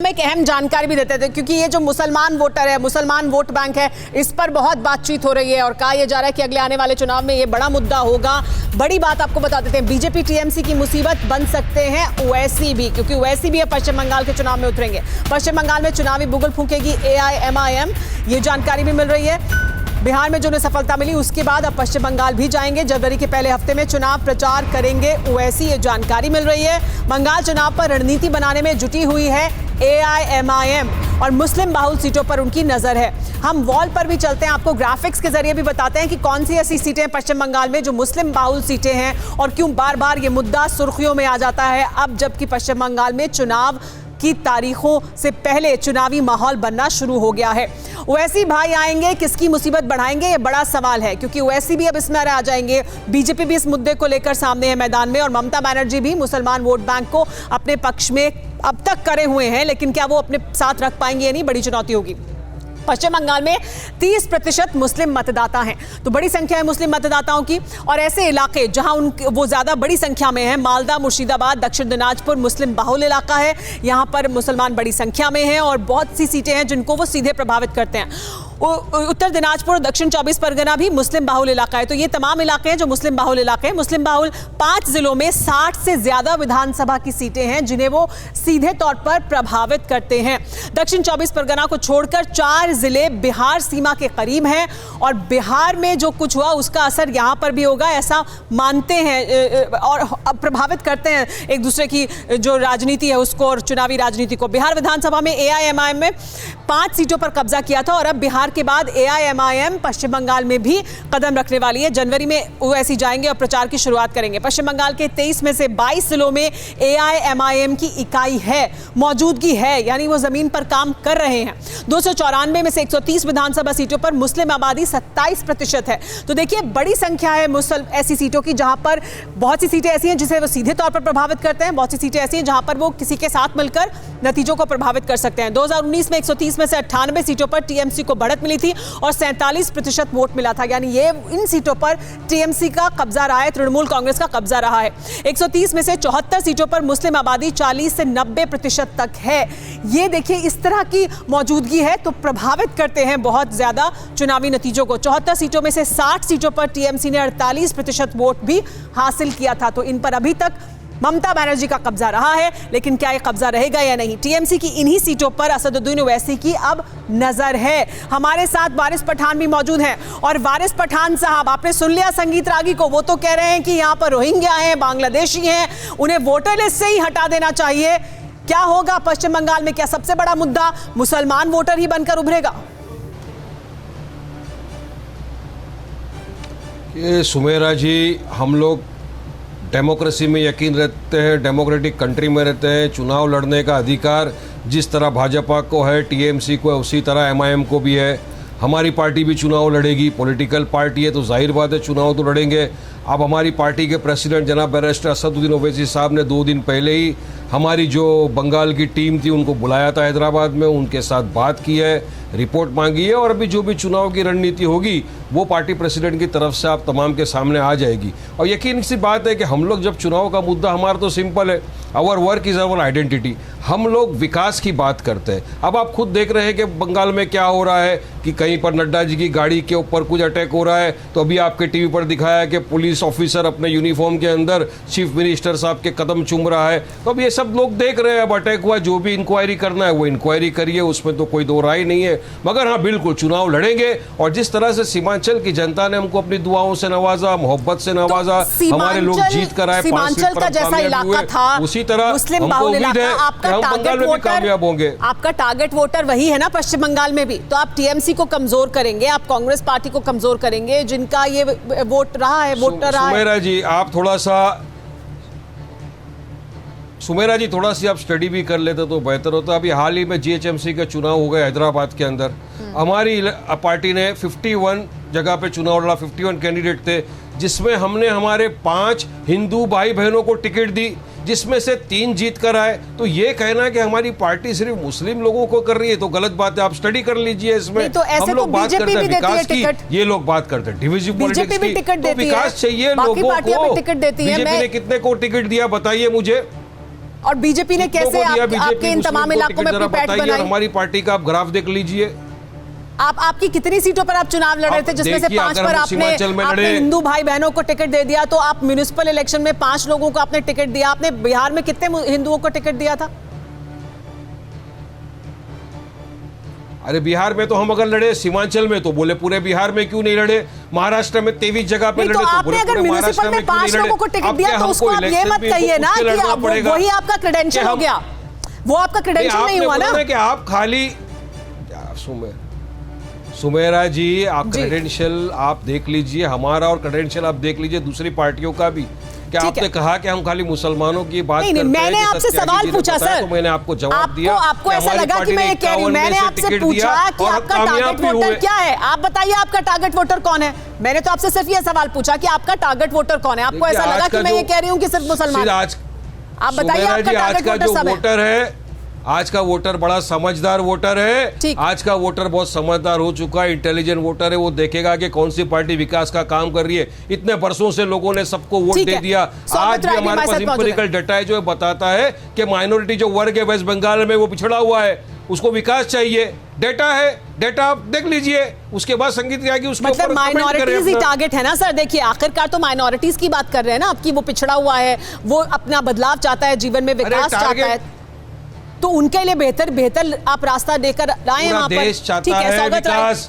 में एक अहम जानकारी भी देते थे क्योंकि ये जो मुसलमान वोटर है, मुसलमान वोट बैंक है, इस पर बहुत बातचीत हो रही है और कहा यह जा रहा है कि अगले आने वाले चुनाव में ये बड़ा मुद्दा होगा। बड़ी बात आपको बता देते हैं, बीजेपी टीएमसी की मुसीबत बन सकते हैं ओवैसी भी, क्योंकि ओवैसी भी अब पश्चिम बंगाल के चुनाव में उतरेंगे। पश्चिम बंगाल में चुनावी बुगल फूंकेगी AIMIM, ये जानकारी भी मिल रही है। बिहार में जो उन्हें सफलता मिली उसके बाद अब पश्चिम बंगाल भी जाएंगे। जनवरी के पहले हफ्ते में चुनाव प्रचार करेंगे ओवैसी, ये जानकारी मिल रही है। बंगाल चुनाव पर रणनीति बनाने में जुटी हुई है AIMIM और मुस्लिम बाहुल सीटों पर उनकी नजर है। हम वॉल पर भी चलते हैं, आपको ग्राफिक्स के जरिए भी बताते हैं कि कौन सी ऐसी सीटें हैं पश्चिम बंगाल में जो मुस्लिम बाहुल सीटें हैं और क्यों बार बार ये मुद्दा सुर्खियों में आ जाता है अब जबकि पश्चिम बंगाल में चुनाव की तारीखों से पहले चुनावी माहौल बनना शुरू हो गया है। ओवैसी भाई आएंगे, किसकी मुसीबत बढ़ाएंगे, ये बड़ा सवाल है क्योंकि ओवैसी भी अब इसमें आ जाएंगे। बीजेपी भी इस मुद्दे को लेकर सामने है मैदान में और ममता बनर्जी भी मुसलमान वोट बैंक को अपने पक्ष में अब तक करे हुए हैं, लेकिन क्या वो अपने साथ रख पाएंगे, ये नहीं बड़ी चुनौती होगी। पश्चिम बंगाल में 30% मुस्लिम मतदाता हैं, तो बड़ी संख्या है मुस्लिम मतदाताओं की। और ऐसे इलाके जहां वो ज्यादा बड़ी संख्या में है, मालदा, मुर्शिदाबाद, दक्षिण दिनाजपुर मुस्लिम बाहुल इलाका है, यहां पर मुसलमान बड़ी संख्या में हैं और बहुत सी सीटें हैं जिनको वो सीधे प्रभावित करते हैं। उत्तर दिनाजपुर, दक्षिण 24 परगना भी मुस्लिम बाहुल इलाका है, तो ये तमाम इलाके हैं जो मुस्लिम बाहुल इलाके हैं। मुस्लिम बाहुल 5 जिलों में 60 से ज्यादा विधानसभा की सीटें हैं जिन्हें वो सीधे तौर पर प्रभावित करते हैं। दक्षिण 24 परगना को छोड़कर 4 जिले बिहार सीमा के करीब हैं और बिहार में जो कुछ हुआ उसका असर यहां पर भी होगा, ऐसा मानते हैं और प्रभावित करते हैं एक दूसरे की जो राजनीति है उसको और चुनावी राजनीति को। बिहार विधानसभा में AIMIM में 5 सीटों पर कब्जा किया था और अब बिहार के बाद AIMIM पश्चिम बंगाल में भी कदम रखने वाली है। जनवरी में ओवैसी जाएंगे और प्रचार की शुरुआत करेंगे। पश्चिम बंगाल के 23 में से 22 जिलों में AIMIM की इकाई है, मौजूदगी है, यानी वो जमीन पर काम कर रहे हैं। 294 में से 130 विधानसभा सीटों पर मुस्लिम आबादी 27% है, तो देखिए बड़ी संख्या है ऐसी सीटों की जहां पर बहुत सी सीटें ऐसी हैं जिसे वो सीधे तौर पर प्रभावित करते हैं, बहुत सी सीटें ऐसी हैं जहां पर वो किसी के साथ मिलकर नतीजों को प्रभावित कर सकते हैं। 2019 में 130 में से 98 सीटों पर TMC को बढ़त मिली थी और 47% वोट मिला था, यानी ये इन सीटों पर TMC का कब्जा रहा है, तृणमूल कांग्रेस का कब्जा रहा है। 130 में से 74 सीटों पर मुस्लिम आबादी 40 से 90% तक है। ये देखिए इस तरह की मौजूदगी है तो प्रभावित करते हैं बहुत ज्यादा चुनावी नतीजों को। 74 सीटों में से 60 सीटों पर TMC ने 48% वोट भी हासिल किया था, तो इन पर अभी तक ममता बनर्जी का कब्जा रहा है, लेकिन क्या ये कब्जा रहेगा या नहीं। TMC की इन्हीं सीटों पर असदुद्दीन ओवैसी की अब नजर है। हमारे साथ वारिस पठान भी मौजूद हैं और वारिस पठान साहब, आपने सुन लिया संगीत रागी को, वो तो कह रहे हैं कि यहाँ पर रोहिंग्या हैं, बांग्लादेशी हैं, उन्हें वोटर लिस्ट से ही हटा देना चाहिए। क्या होगा पश्चिम बंगाल में, क्या सबसे बड़ा मुद्दा मुसलमान वोटर ही बनकर उभरेगा? सुमेरा जी, हम लोग डेमोक्रेसी में यकीन रखते हैं, डेमोक्रेटिक कंट्री में रहते हैं। चुनाव लड़ने का अधिकार जिस तरह भाजपा को है, TMC को है, उसी तरह MIM को भी है। हमारी पार्टी भी चुनाव लड़ेगी, पॉलिटिकल पार्टी है तो जाहिर बात है चुनाव तो लड़ेंगे। अब हमारी पार्टी के प्रेसिडेंट जनाब बैरिस्टर असदुद्दीन ओवैसी साहब ने 2 दिन पहले ही हमारी जो बंगाल की टीम थी उनको बुलाया था हैदराबाद में, उनके साथ बात की है, रिपोर्ट मांगी है और अभी जो भी चुनाव की रणनीति होगी वो पार्टी प्रेसिडेंट की तरफ से आप तमाम के सामने आ जाएगी। और यकीन सी बात है कि हम लोग जब चुनाव का मुद्दा, हमारा तो सिंपल है, our work is our identity, हम लोग विकास की बात करते हैं। अब आप खुद देख रहे हैं कि बंगाल में क्या हो रहा है कि कहीं पर नड्डा जी की गाड़ी के ऊपर कुछ अटैक हो रहा है, तो अभी आपके टीवी पर दिखाया कि पुलिस ऑफिसर अपने यूनिफॉर्म के अंदर चीफ मिनिस्टर साहब के कदम चूम रहा है, तो अब ये सब लोग देख रहे हैं। अब अटैक हुआ, जो भी इंक्वायरी करना है वो इंक्वायरी करिए, उसमें तो कोई दो राय नहीं है। मगर हाँ, बिल्कुल चुनाव लड़ेंगे और जिस तरह से सीमांचल की जनता ने हमको अपनी दुआओं से नवाजा, मोहब्बत से नवाजा, हमारे लोग जीत कर आए, सीमांचल का जैसा इलाका था, उसी तरह मुस्लिम बाहुल इलाका, आपका बंगाल में भी कामयाब होंगे। आपका टारगेट वोटर वही है ना पश्चिम बंगाल में भी, तो आप TMC को कमजोर करेंगे, आप कांग्रेस पार्टी को कमजोर करेंगे जिनका ये वोट रहा है, वोटर रहा है। सुमेरा जी, आप थोड़ा सा थोड़ा सी आप स्टडी भी कर लेते तो बेहतर होता। अभी हाल ही में GHMC के चुनाव हो गए हैदराबाद के अंदर, हमारी पार्टी ने 51 जगह पे चुनाव लड़ा, 51 कैंडिडेट थे, जिसमें हमने हमारे 5 हिंदू भाई बहनों को टिकट दी, जिसमें से 3 जीत कर आए। तो ये कहना कि हमारी पार्टी सिर्फ मुस्लिम लोगों को कर रही है तो गलत बात है। आप स्टडी कर लीजिए इसमें। तो हम लोग बात करते हैं विकास की, ये लोग बात करते हैं डिविजिव पॉलिटिक्स की। तो विकास चाहिए लोगों को। बीजेपी ने कितने को टिकट दिया बताइए मुझे। और बीजेपी ने कितनों कैसे को दिया बीजेपी आपके इन मुस्लिम तमाम को इलाकों में टिकट? अपनी जरा पैठ बताइए, बनाई? हमारी पार्टी का आप ग्राफ देख लीजिए। आपकी कितनी सीटों पर आप चुनाव लड़ रहे थे, जिसमें से देखिए, 5 अगर पर हम आपने सीमांचल में लड़े- हिंदू भाई बहनों को टिकट दे दिया, तो आप म्युनिसिपल इलेक्शन में 5 लोगों को आपने टिकट दिया। आपने बिहार में कितने हिंदुओं को टिकट दिया था? अरे बिहार में तो हम अगर लड़े, सीमांचल में तो बोले पूरे बिहार में क्यों नहीं लड़े, महाराष्ट्र में 23 जगह पे नहीं, लड़े तो तो आपने बोले अगर पूरे महाराष्ट्र म्युनिसिपल में में क्यों 5 नहीं लोगों को लड़े। टिकट अब दिया, क्या तो हमको उसको आप ये इलेक्शन मत भी कहिए ना खुद कि के लड़ना अब पड़ेगा? वही आपका क्रेडेंशियल हो गया। वो आपका क्रेडेंशियल नहीं हुआ ना। कि आप खाली सुमेरा जी, आप जी। क्रेडेंशियल आप देख लीजिए हमारा, और क्रेडेंशियल आप देख लीजिए दूसरी पार्टियों का भी। क्या ठीक है। आपने कहा कि हम खाली मुसलमानों की बात नहीं, करते हैं? मैंने जैसा आपसे त्यागी सवाल जी ने पूछा बताया, सर। तो मैंने आपको जवाब दिया। आपको ऐसा हमारी लगा कि पार्टी मैं ने ये कह रही हूं, 51 में मैंने से आपसे टिकट पूछा दिया कि और आपका कामयाब टारगेट भी वोटर हुए। क्या है। आप बताइए आपका टारगेट वोटर कौन है। मैंने तो आपसे सिर्फ ये सवाल पूछा कि आपका टारगेट वोटर कौन है। आपको देखिए, ऐसा आज लगा का कि मैं जो- ये कह रही हूं कि सिर्फ मुसलमान? आज आप बताइए सुमेरा आपका जी, आज टारगेट का वोटर जो सब है। वोटर है, आज का वोटर बड़ा समझदार वोटर है। ठीक। आज का वोटर बहुत समझदार हो चुका है, इंटेलिजेंट वोटर है। वो देखेगा कि कौन सी पार्टी विकास का काम कर रही है। इतने वर्षों से लोगों ने सबको वोट ठीक दे है। दिया। सौगत आज भी राय भी हमारे हमारे पास साथ मौजूद है। इंपेरिकल डाटा है जो बताता है कि माइनॉरिटी जो वर्ग है वेस्ट बंगाल में वो पिछड़ा हुआ है, उसको विकास चाहिए। डेटा है, डेटा आप देख लीजिए, उसके बाद संगीत आएगी, उसके मतलब ऊपर कमेंट करें माइनॉरिटीज ही अपना। टारगेट है ना सर। देखिए, आखिरकार तो माइनॉरिटीज की बात कर रहे हैं ना आपकी। वो पिछड़ा हुआ है, वो अपना बदलाव चाहता है, जीवन में विकास चाहता है, तो उनके लिए बेहतर आप रास्ता देकर आए पूरा वहां पर। देश चाहता ठीक है, है सौगत राय। विकास।